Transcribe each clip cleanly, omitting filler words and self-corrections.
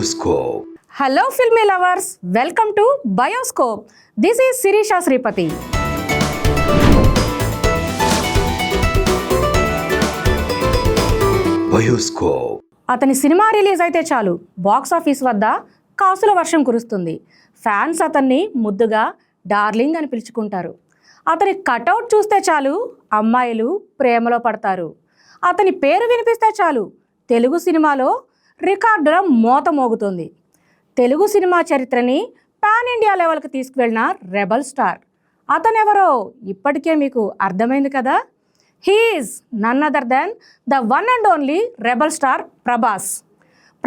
Bioscope. Hello filmy lovers, welcome to Bioscope. This is Sirisha Sripati. Bioscope. అతని cinema release అయితే చాలు box office వద్ద కాసుల వర్షం కురుస్తుంది. ఫ్యాన్స్ అతన్ని ముద్దుగా డార్లింగ్ అని పిలుచుకుంటారు. అతని కటౌట్ చూస్తే చాలు అమ్మాయిలు ప్రేమలో పడతారు. అతని పేరు వినిపిస్తే చాలు తెలుగు సినిమాలో రికార్డుల మోత మోగుతుంది. తెలుగు సినిమా చరిత్రని పాన్ ఇండియా లెవెల్కి తీసుకువెళ్ళిన రెబల్ స్టార్. అతనెవరో ఇప్పటికే మీకు అర్థమైంది కదా. He is none other than the one and only rebel star Prabhas.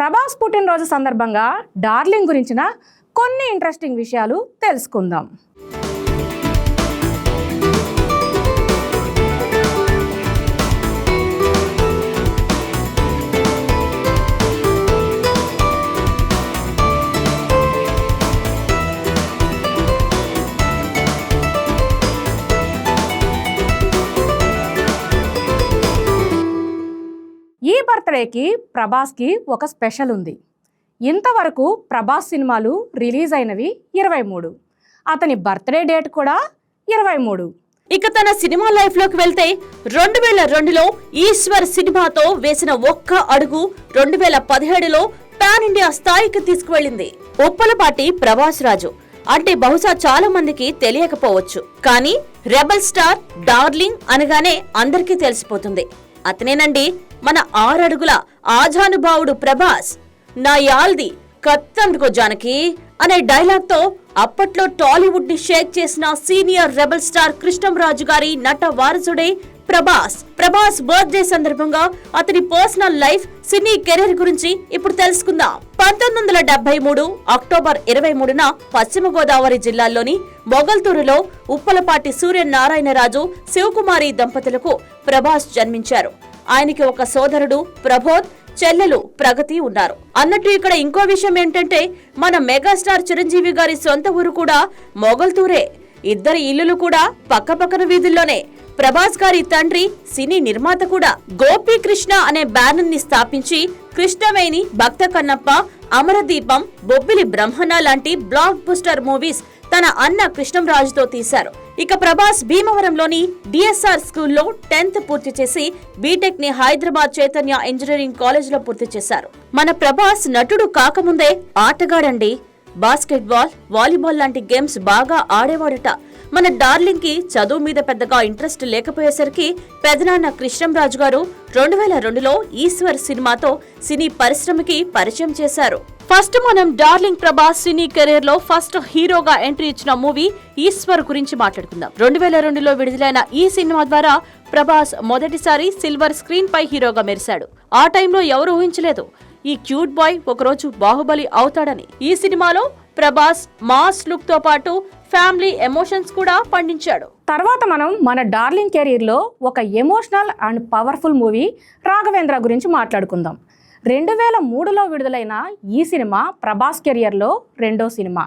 Prabhas పుట్టినరోజు సందర్భంగా డార్లింగ్ గురించిన కొన్ని ఇంట్రెస్టింగ్ విషయాలు తెలుసుకుందాం. ఈ బర్త్డేకి ప్రభాస్కి ఒక స్పెషల్ ఉంది. ఇంతవరకు ప్రభాస్ సినిమాలు రిలీజ్ అయినవి 23. అతని బర్త్డే డేట్ కూడా 23. ఇక తన సినిమా లైఫ్ లోకి వెళ్తే 2002లో ఈశ్వర్ సినిమాతో వేసిన ఒక్క అడుగు 2017లో పాన్ ఇండియా స్థాయికి తీసుకువెళ్ళింది. ఉప్పలపాటి ప్రభాస్ రాజు అంటే బహుశా చాలా మందికి తెలియకపోవచ్చు, కానీ రెబల్ స్టార్ డార్లింగ్ అనగానే అందరికీ తెలిసిపోతుంది. అతనేనండి మన 6 అడుగుల ఆజానుభావుడు ప్రభాస్. నా యాల్ది కత్తండుకో జానకి అనే డైలాగ్ తో అప్పట్లో టాలీవుడ్ ని షేక్ చేసిన సీనియర్ రెబల్ స్టార్ కృష్ణంరాజు గారి నట వారసుడే ప్రభాస్. ప్రభాస్ బర్త్డే సందర్భంగా అతని పర్సనల్ లైఫ్, సినీ కెరీర్ గురించి ఇప్పుడు తెలుసుకుందాం. 1973 అక్టోబర్ 23న పశ్చిమ గోదావరి జిల్లాలోని మొగల్తూరులో ఉప్పలపాటి సూర్యనారాయణరాజు, శివకుమారి దంపతులకు ప్రభాస్ జన్మించారు. ఆయనకి ఒక సోదరుడు ప్రబోధ్, చెల్లెలు ప్రగతి ఉన్నారు. అన్నట్టు ఇక్కడ ఇంకో విషయం ఏంటంటే మన మెగాస్టార్ చిరంజీవి గారి సొంత ఊరు కూడా మొగల్తూరే. ఇద్దరి ఇల్లులు కూడా పక్కపక్కన వీధుల్లోనే. ప్రభాస్ గారి తండ్రి సినీ నిర్మాత కూడా. గోపీకృష్ణ అనే బ్యానర్ ని స్థాపించి కృష్ణవేణి, భక్త కన్నప్ప, అమరదీపం, బొబ్బిలి బ్రహ్మణ లాంటి బ్లాక్ బస్టర్ మూవీస్ తన అన్న కృష్ణంరాజుతో తీశారు. ఇక ప్రభాస్ భీమవరంలోని డిఎస్ఆర్ స్కూల్లో 10th పూర్తి చేసి బీటెక్ ని హైదరాబాద్ చైతన్య ఇంజనీరింగ్ కాలేజ్ లో పూర్తి చేశారు. మన ప్రభాస్ నటుడు కాకముందే ఆటగాడండి. బాస్కెట్బాల్, వాలీబాల్ లాంటి గేమ్స్ బాగా ఆడేవాడట. మన డార్లింగ్ కి చదువు మీద పెద్దగా ఇంట్రెస్ట్ లేకపోయేసరికి పెదనాన్న కృష్ణంరాజు గారు 2002లో ఈశ్వర్ సినిమాతో సినీ పరిశ్రమకి పరిచయం చేశారు. ఫస్ట్ మనం డార్లింగ్ ప్రభాస్ సినీ కెరీర్ లో ఫస్ట్ హీరోగా ఎంట్రీ ఇచ్చిన మూవీ ఈశ్వర్ గురించి మాట్లాడుకుందాం. 2002లో విడుదలైన ఈ సినిమా ద్వారా ప్రభాస్ మొదటిసారి సిల్వర్ స్క్రీన్ పై హీరోగా మెరిశాడు. ఆ టైంలో ఎవరు ఊహించలేదు ఈ క్యూట్ బాయ్ ఒకరోజు బాహుబలి అవుతాడని. ఈ సినిమాలో ప్రభాస్ మాస్ లుక్ తో పాటు ఫ్యామిలీ ఎమోషన్స్ కూడా పండించాడు. తర్వాత మనం మన డార్లింగ్ కెరీర్లో ఒక emotional and powerful movie Raghavendra గురించి మాట్లాడుకుందాం. 2003లో విడుదలైన ఈ సినిమా ప్రభాస్ కెరియర్లో 2వ సినిమా.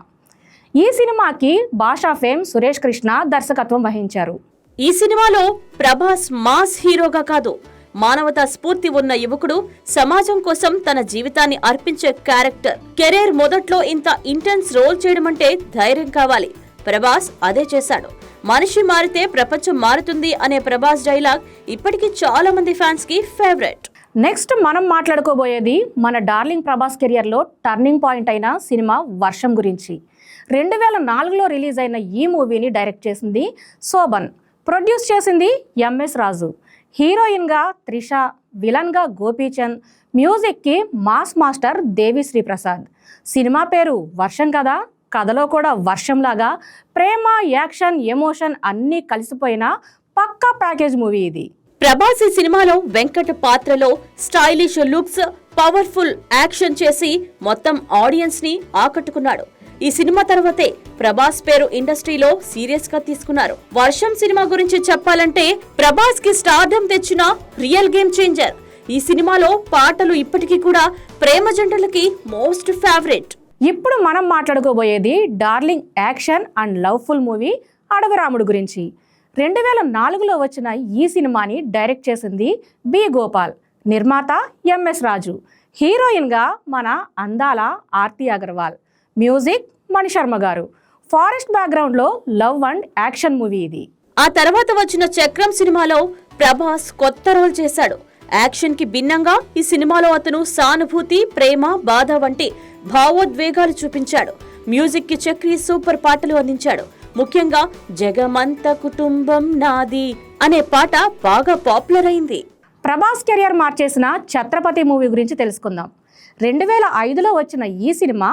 ఈ సినిమాకి భాషా ఫేమ్ సురేష్ కృష్ణ దర్శకత్వం వహించారు. ఈ సినిమాలో ప్రభాస్ మాస్ హీరోగా కాదు, మానవతా స్ఫూర్తి ఉన్న యువకుడు, సమాజం కోసం తన జీవితాన్ని అర్పించే క్యారెక్టర్. కెరీర్ మొదట్లో ఇంత ఇంటెన్స్ రోల్ చేయడం అంటే ధైర్యం కావాలి. ప్రభాస్ అదే చేశాడు. మనిషి మారితే ప్రపంచం మారుతుంది అనే ప్రభాస్ డైలాగ్ ఇప్పటికీ చాలా మంది ఫ్యాన్స్ కి ఫేవరెట్. నెక్స్ట్ మనం మాట్లాడుకోబోయేది మన డార్లింగ్ ప్రభాస్ కెరియర్లో టర్నింగ్ పాయింట్ అయిన సినిమా వర్షం గురించి. 2004లో రిలీజ్ అయిన ఈ మూవీని డైరెక్ట్ చేసింది శోభన్, ప్రొడ్యూస్ చేసింది ఎంఎస్ రాజు. హీరోయిన్గా త్రిష, విలన్గా గోపీచంద్, మ్యూజిక్కి mass master Devi Sri Prasad. Cinema పేరు వర్షం కదా, కథలో కూడా వర్షంలాగా ప్రేమ, యాక్షన్, ఎమోషన్ అన్నీ కలిసిపోయిన పక్కా ప్యాకేజ్ మూవీ ఇది. ప్రభాస్ ఈ సినిమాలో వెంకట పాత్రలో స్టైలిష్ లుక్స్, పవర్ఫుల్ యాక్షన్ చేసి మొత్తం ఆడియన్స్ ని ఆకట్టుకున్నాడు. ఈ సినిమా తర్వాతే ప్రభాస్ పేరు ఇండస్ట్రీలో సీరియస్ గా తీసుకున్నారు. వర్షం సినిమా గురించి చెప్పాలంటే ప్రభాస్ కి స్టార్డమ్ తెచ్చిన రియల్ గేమ్ చేంజర్. ఈ సినిమాలో పాటలు ఇప్పటికీ కూడా ప్రేమ జంటలకి మోస్ట్ ఫేవరెట్. ఇప్పుడు మనం మాట్లాడుకోబోయేది darling action and loveful movie Adavi Ramudu గురించి. 2004లో వచ్చిన ఈ సినిమాని డైరెక్ట్ చేసింది బి గోపాల్, నిర్మాత ఎంఎస్ రాజు. హీరోయిన్గా మన అందాల ఆర్తి అగర్వాల్, మ్యూజిక్ మణిశర్మ గారు. ఫారెస్ట్ బ్యాక్గ్రౌండ్లో లవ్ అండ్ యాక్షన్ మూవీ ఇది. ఆ తర్వాత వచ్చిన చక్రం సినిమాలో ప్రభాస్ కొత్త రోల్ చేశాడు. యాక్షన్ కి భిన్నంగా ఈ సినిమాలో అతను సానుభూతి, ప్రేమ, బాధ వంటి భావోద్వేగాలు చూపించాడు. మ్యూజిక్ కి చక్రి సూపర్ పాటలు అందించాడు. ముఖ్యంగా జగమంత కుటుంబం నాది అనే పాట బాగా పాపులర్ అయింది. ప్రభాస్ కెరియర్ మార్చేసిన ఛత్రపతి మూవీ గురించి తెలుసుకుందాం. 2005లో వచ్చిన ఈ సినిమా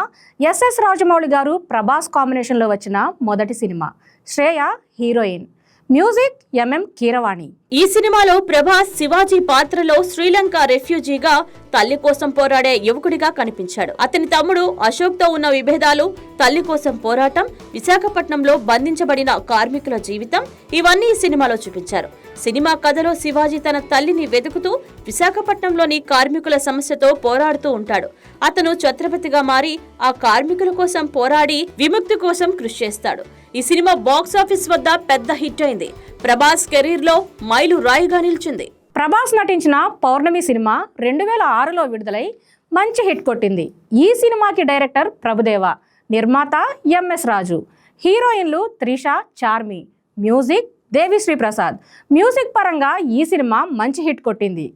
ఎస్ఎస్ రాజమౌళి గారు ప్రభాస్ కాంబినేషన్లో వచ్చిన మొదటి cinema. Shreya heroine, music MM Keeravani. ఈ సినిమాలో ప్రభాస్ శివాజీ పాత్రలో శ్రీలంక రెఫ్యూజీగా తల్లి కోసం పోరాడే యువకుడిగా కనిపించాడు. అతని తమ్ముడు అశోక్ తో ఉన్న విభేదాలు, తల్లి కోసం పోరాటం, విశాఖపట్నంలో బంధించబడిన కార్మికుల జీవితం ఇవన్నీ ఈ సినిమాలో చూపించారు. సినిమా కథలో శివాజీ తన తల్లిని వెతుకుతూ విశాఖపట్నంలోని కార్మికుల సమస్యతో పోరాడుతూ ఉంటాడు. అతను ఛత్రపతిగా మారి ఆ కార్మికుల కోసం పోరాడి విముక్తి కోసం కృషి చేస్తాడు. ఈ సినిమా బాక్సాఫీస్ వద్ద పెద్ద హిట్ అయింది. ప్రభాస్ కెరీర్ లో మైలు రాయిగా నిలిచింది. ప్రభాస్ నటించిన పౌర్ణమి సినిమా 2006లో విడుదలై మంచి హిట్ కొట్టింది. ఈ సినిమాకి డైరెక్టర్ ప్రభుదేవ, నిర్మాత ఎంఎస్ రాజు, హీరోయిన్లు త్రిష, చార్మి, మ్యూజిక్ దేవిశ్రీ ప్రసాద్. మ్యూజిక్ పరంగా ఈ సినిమా మంచి హిట్ కొట్టింది.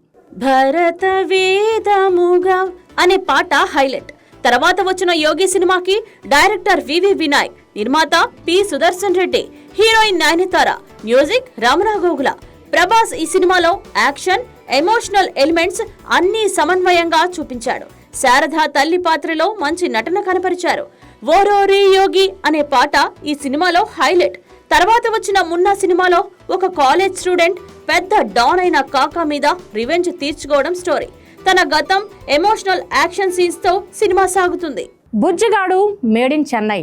భరత వేదముగా అనే పాట హైలైట్. తర్వాత వచ్చిన యోగి సినిమాకి డైరెక్టర్ వివి వినాయక్, నిర్మాత P Sudarshan Reddy, heroine Nayanthara, music Ramana Gogula. Prabhas ఈ సినిమాలో యాక్షన్, ఎమోషనల్ ఎలిమెంట్స్ అన్ని సమన్వయంగా చూపించాడు. శారద తల్లి పాత్రలో మంచి నటన కనపరిచారు. ఓరోరి యోగి అనే పాట ఈ సినిమాలో హైలైట్. తర్వాత వచ్చిన మున్నా సినిమాలో ఒక కాలేజ్ స్టూడెంట్ పెద్ద డాన్ అయిన కాకా మీద రివెంజ్ తీర్చుకోవడం స్టోరీ. తన గతం, ఎమోషనల్ యాక్షన్ సీన్స్ తో సినిమా సాగుతుంది. Bujjigadu made in Chennai,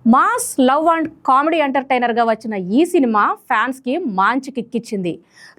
mass love and comedy ఎంటర్టైనర్గా వచ్చిన ఈ సినిమా ఫ్యాన్స్కి మంచి కిక్కిచ్చింది.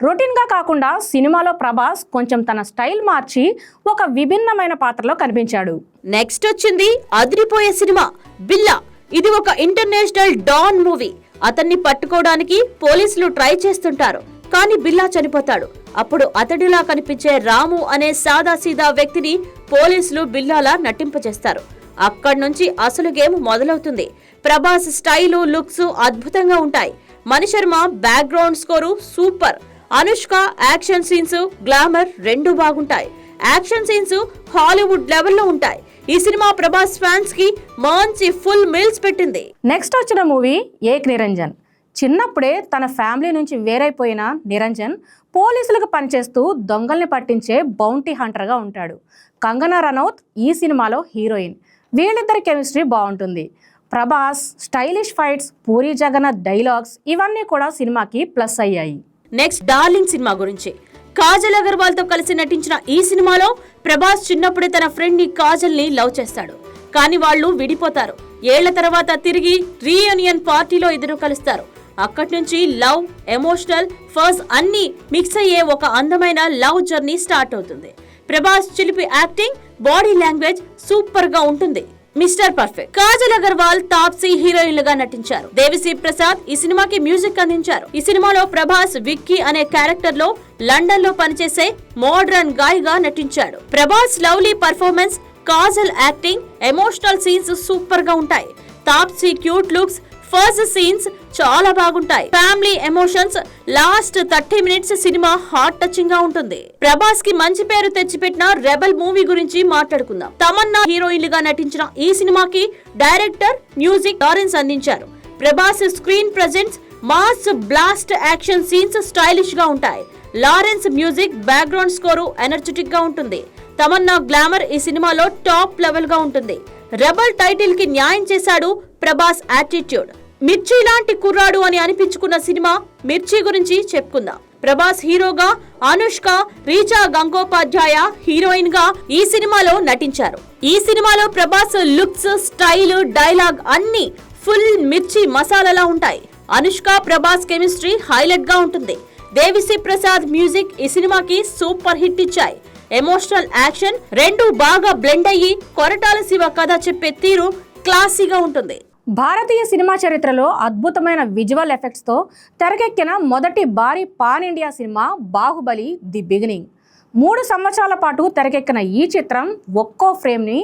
రొటీన్గా కాకుండా సినిమాలో ప్రభాస్ కొంచెం తన స్టైల్ మార్చి ఒక విభిన్నమైన పాత్రలో కనిపించాడు. నెక్స్ట్ వచ్చింది అదిరిపోయే సినిమా బిల్లా. ఇది ఒక ఇంటర్నేషనల్ డాన్ మూవీ. అతన్ని పట్టుకోవడానికి పోలీసులు ట్రై చేస్తుంటారు, కానీ బిల్లా చనిపోతాడు. అప్పుడు అతడిలా కనిపించే రాము అనే సాదాసీదా వ్యక్తిని పోలీసులు బిల్లాలా నటింపజేస్తారు. అక్కడి నుంచి అసలు గేమ్ మొదలవుతుంది. ప్రభాస్ స్టైలు, లుక్స్ అద్భుతంగా ఉంటాయి. Mani Sharma background score super. Anushka action scenes, glamour రెండూ బాగుంటాయి. యాక్షన్ సీన్స్ హాలీవుడ్ లెవెల్లో ఉంటాయి. ఈ సినిమా ప్రభాస్ ఫ్యాన్స్ కి మంచి ఫుల్ మీల్స్ పెట్టింది. నెక్స్ట్ వచ్చిన మూవీ ఏక్ నిరంజన్. చిన్నప్పుడే తన ఫ్యామిలీ నుంచి వేరైపోయిన నిరంజన్ పోలీసులకు పనిచేస్తూ దొంగల్ని పట్టించే బౌంటీ హంటర్గా ఉంటాడు. కంగనా రనౌత్ ఈ సినిమాలో హీరోయిన్. వీళ్ళిద్దరి కెమిస్ట్రీ బాగుంటుంది. Prabhas stylish fights, Puri Jagannadh dialogues ఇవన్నీ కూడా సినిమాకి ప్లస్ అయ్యాయి. నెక్స్ట్ డార్లింగ్ సినిమా గురించి. కాజల్ అగర్వాల్ తో కలిసి నటించిన ఈ సినిమాలో ప్రభాస్ చిన్నప్పుడే తన ఫ్రెండ్ ని కాజల్ ని లవ్ చేస్తాడు. కానీ వాళ్ళు విడిపోతారు. ఏళ్ల తర్వాత తిరిగి రీయూనియన్ పార్టీలో ఇద్దరు కలుస్తారు. అక్కడి నుంచి లవ్, ఎమోషనల్, ఫస్ట్ అన్ని మిక్స్ అయ్యే ఒక అందమైన లవ్ జర్నీ స్టార్ట్ అవుతుంది. ప్రభాస్ చిలిపి యాక్టింగ్, బాడీ లాంగ్వేజ్ సూపర్ గా ఉంటుంది. Mister Perfect. కాజల్ అగర్వాల్, తాప్సీ హీరోయిన్లుగా నటించారు. దేవిశ్రీ ప్రసాద్ ఈ సినిమాకి మ్యూజిక్ అందించారు. ఈ సినిమాలో ప్రభాస్ విక్కీ అనే క్యారెక్టర్ లో లండన్ లో పనిచేసే మోడ్రన్ గాయ్ గా నటించాడు. Prabhas lovely performance, Kajal acting, emotional scenes super గా ఉంటాయి. Taapsee cute looks, first scenes చాలా బాగుంటాయి. Family emotions, last 30 minutes cinema heart touching గా ఉంటుంది. ప్రభాస్ కి మంచి పేరు తెచ్చిపెట్టిన రెబల్ మూవీ గురించి మాట్లాడుకుందాం. తమన్నా హీరోయిన్లుగా నటించిన ఈ సినిమాకి డైరెక్టర్, మ్యూజిక్ లారెన్స్ అందించారు. Prabhas screen presence, mass blast action scenes stylish గా ఉంటాయి. Lawrence music, background score energetic గా ఉంటుంది. తమన్నా గ్లామర్ ఈ సినిమాలో టాప్ లెవెల్ గా ఉంటుంది. రెబల్ టైటిల్ కి న్యాయం చేశాడు ప్రభాస్ యాటిట్యూడ్. మిర్చి లాంటి కుర్రాడు అని అనిపించుకున్న సినిమా మిర్చి గురించి చెప్పుకుందాం. ప్రభాస్ హీరోగా, అనుష్క, రీచా గంగోపాధ్యాయ హీరోయిన్ గా ఈ సినిమాలో నటించారు. ఈ సినిమాలో ప్రభాస్ లుక్స్, స్టైల్, డైలాగ్ అన్ని ఫుల్ మిర్చి మసాలాలా ఉంటాయి. అనుష్క ప్రభాస్ కెమిస్ట్రీ హైలైట్ గా ఉంటుంది. దేవిశ్రీ ప్రసాద్ మ్యూజిక్ ఈ సినిమాకి సూపర్ హిట్ ఇచ్చాయి. ఎమోషనల్, యాక్షన్ రెండూ బాగా బ్లెండ్ అయ్యి కొరటాల శివ కథ చెప్పే తీరు క్లాసీగా ఉంటుంది. భారతీయ సినిమా చరిత్రలో అద్భుతమైన విజువల్ ఎఫెక్ట్స్తో తెరకెక్కిన మొదటి భారీ pan India cinema Baahubali the beginning. 3 సంవత్సరాల పాటు తెరకెక్కిన ఈ చిత్రం ఒక్కో ఫ్రేమ్ని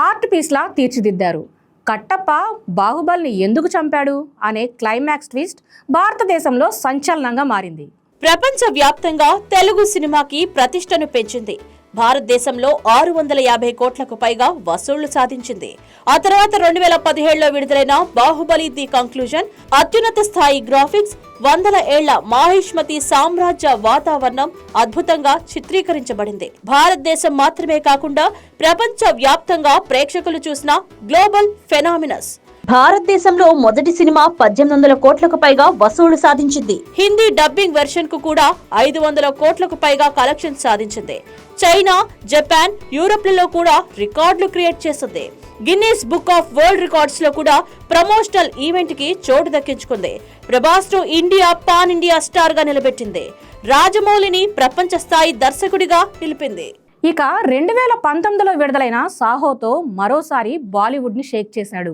ఆర్ట్ పీస్లా తీర్చిదిద్దారు. కట్టప్ప బాహుబలిని ఎందుకు చంపాడు అనే క్లైమాక్స్ ట్విస్ట్ భారతదేశంలో సంచలనంగా మారింది. ప్రపంచ వ్యాప్తంగా తెలుగు సినిమాకి ప్రతిష్టను పెంచింది. భారతదేశంలో 650 కోట్లకు పైగా వసూళ్లు సాధించింది. ఆ తర్వాత 2017లో విడుదలైన బాహుబలి ది కంక్లూజన్ అత్యున్నత స్థాయి గ్రాఫిక్స్, 100 ఏళ్ల మాహిష్మతి సామ్రాజ్య వాతావరణం అద్భుతంగా చిత్రీకరించబడింది. భారతదేశం మాత్రమే కాకుండా ప్రపంచ వ్యాప్తంగా ప్రేక్షకులు చూసిన గ్లోబల్ ఫెనామినస్. భారతదేశంలో మొదటి సినిమా 1800 కోట్లకు పైగా వసూళ్లు సాధించింది. హిందీ డబ్బింగ్ వెర్షన్ కు కూడా 500 కోట్లకు పైగా కలెక్షన్ సాధించింది. చైనా, జపాన్, యూరప్లలో కూడా రికార్డులు క్రియేట్ చేసింది. Guinness book of world records లో కూడా ప్రమోషనల్ ఈవెంట్ కి చోటు దక్కించుకుంది. ప్రభాస్ ను ఇండియా పాన్ ఇండియా స్టార్ గా నిలబెట్టింది. రాజమౌళిని ప్రపంచ స్థాయి దర్శకుడిగా నిలిపింది. ఇక 2019లో విడుదలైన సాహోతో మరోసారి బాలీవుడ్ని షేక్ చేశాడు.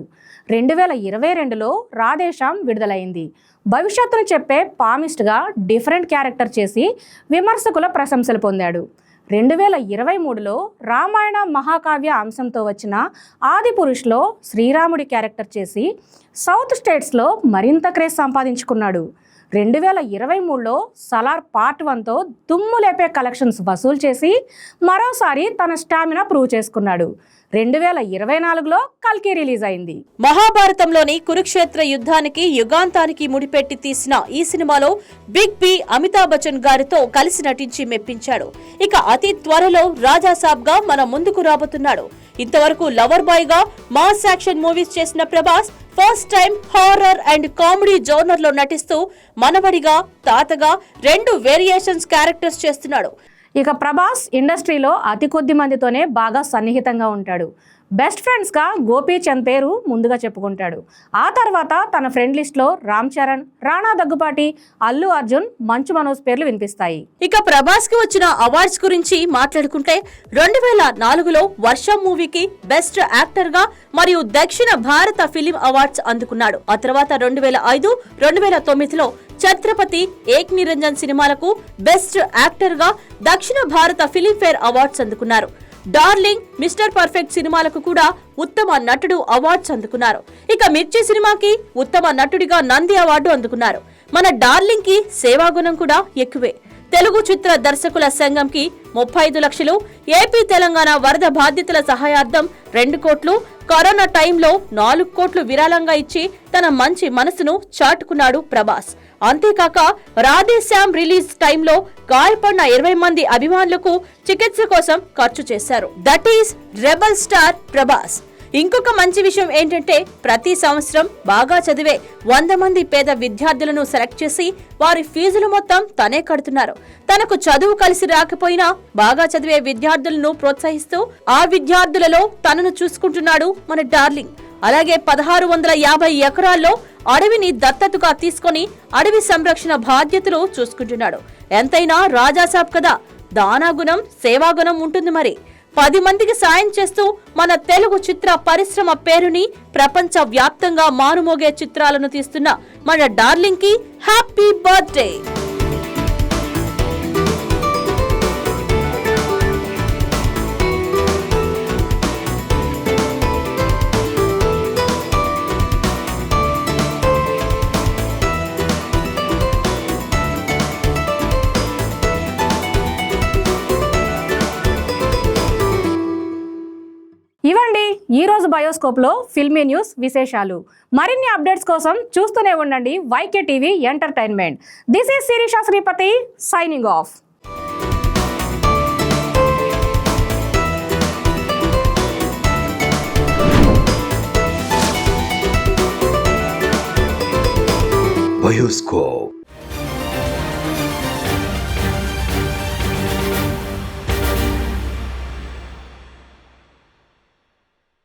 2022లో రాధేశ్యామ్ విడుదలైంది. భవిష్యత్తును చెప్పే పామిస్ట్గా డిఫరెంట్ క్యారెక్టర్ చేసి విమర్శకుల ప్రశంసలు పొందాడు. 2023లో రామాయణ మహాకావ్య అంశంతో వచ్చిన ఆదిపురుష్లో శ్రీరాముడి క్యారెక్టర్ చేసి సౌత్ స్టేట్స్లో మరింత క్రేజ్ సంపాదించుకున్నాడు. 2023లో సలార్ పార్ట్ 1తో దుమ్ము లేపే కలెక్షన్స్ వసూలు చేసి మరోసారి తన స్టామినా ప్రూవ్ చేసుకున్నాడు. 2024లో కల్కి రిలీజ్ అయింది. మహాభారతంలోని కురుక్షేత్ర యుద్ధానికి యుగాంతానికి ముడిపెట్టి తీసిన ఈ సినిమాలో బిగ్ బి అమితాబ్ బచ్చన్ గారితో కలిసి నటించి మెప్పించాడు. ఇక అతి త్వరలో రాజాసాబ్ గా మన ముందుకు రాబోతున్నాడు. ఇంతవరకు లవర్ బాయ్ గా మాస్ యాక్షన్ మూవీస్ చేసిన Prabhas first time horror and comedy genre లో నటిస్తూ మనవడిగా, తాతగా 2 వేరియేషన్స్ క్యారెక్టర్స్ చేస్తున్నాడు. ఇక ప్రభాస్ ఇండస్ట్రీలో అతి కొద్ది మందితోనే బాగా సన్నిహితంగా ఉంటాడు. బెస్ట్ ఫ్రెండ్స్గా గోపీచంద్ పేరు ముందుగా చెప్పుకుంటాడు. ఆ తర్వాత తన ఫ్రెండ్ లిస్ట్లో రామ్ చరణ్, రాణా దగ్గుపాటి, అల్లు అర్జున్, మంచు మనోజ్ పేర్లు వినిపిస్తాయి. ఇక ప్రభాస్ కి వచ్చిన అవార్డ్స్ గురించి మాట్లాడుకుంటే 2004లో వర్షం మూవీకి బెస్ట్ యాక్టర్ గా మరియు దక్షిణ భారత ఫిలిం అవార్డ్స్ అందుకున్నాడు. ఆ తర్వాత 2005, 2009లో ఛత్రపతి, ఏక్ నిరంజన్ సినిమాలకు బెస్ట్ యాక్టర్ గా దక్షిణ భారత ఫిలింఫేర్ అవార్డ్స్ అందుకున్నారు. డార్లింగ్, మిస్టర్ పర్ఫెక్ట్ సినిమాలకు కూడా ఉత్తమ నటుడు అవార్డ్స్ అందుకున్నారు. ఇక మిర్చి సినిమాకి ఉత్తమ నటుడిగా నంది అవార్డు అందుకున్నారు. మన డార్లింగ్ కి సేవాగుణం కూడా ఎక్కువే. తెలుగు చిత్ర దర్శకుల సంఘంకి 35 లక్షలు, ఏపీ తెలంగాణ వరద బాధితుల సహాయార్థం 2 కోట్లు, కరోనా టైంలో 4 కోట్లు విరాళంగా ఇచ్చి తన మంచి మనసును చాటుకున్నాడు ప్రభాస్. అంతేకాక రాధేశ్యామ్ రిలీజ్ టైంలో గాయపడిన 20 మంది అభిమానులకు చికిత్స కోసం ఖర్చు చేశారు. That is rebel star Prabhas. ఇంకొక మంచి విషయం ఏంటంటే ప్రతి సంవత్సరం బాగా చదివే 100 మంది పేద విద్యార్థులను సెలెక్ట్ చేసి వారి ఫీజులు మొత్తం తనే కడుతున్నారు. తనకు చదువు కలిసి రాకపోయినా బాగా చదివే విద్యార్థులను ప్రోత్సహిస్తూ ఆ విద్యార్థులలో తనను చూసుకుంటున్నాడు మన డార్లింగ్. అలాగే 1650 ఎకరాల్లో అడవిని దత్తతగా తీసుకొని అడవి సంరక్షణ బాధ్యతలు చూసుకుంటున్నాడు. ఎంతైనా రాజాసాబ్ కదా, దానాగుణం సేవాగుణం ఉంటుంది. మరి 10 మందికి సాయం చేస్తూ మన తెలుగు చిత్ర పరిశ్రమ పేరుని ప్రపంచ వ్యాప్తంగా మారుమోగే చిత్రాలను తీస్తున్న మన డార్లింగ్ కి హ్యాపీ బర్త్డే. ఇవండి ఈరోజు బయోస్కోప్లో ఫిల్మీ న్యూస్ విశేషాలు. మరిన్ని అప్డేట్స్ కోసం చూస్తూనే ఉండండి YK TV entertainment. This is Sireesha Sripathi signing off. Bioscope.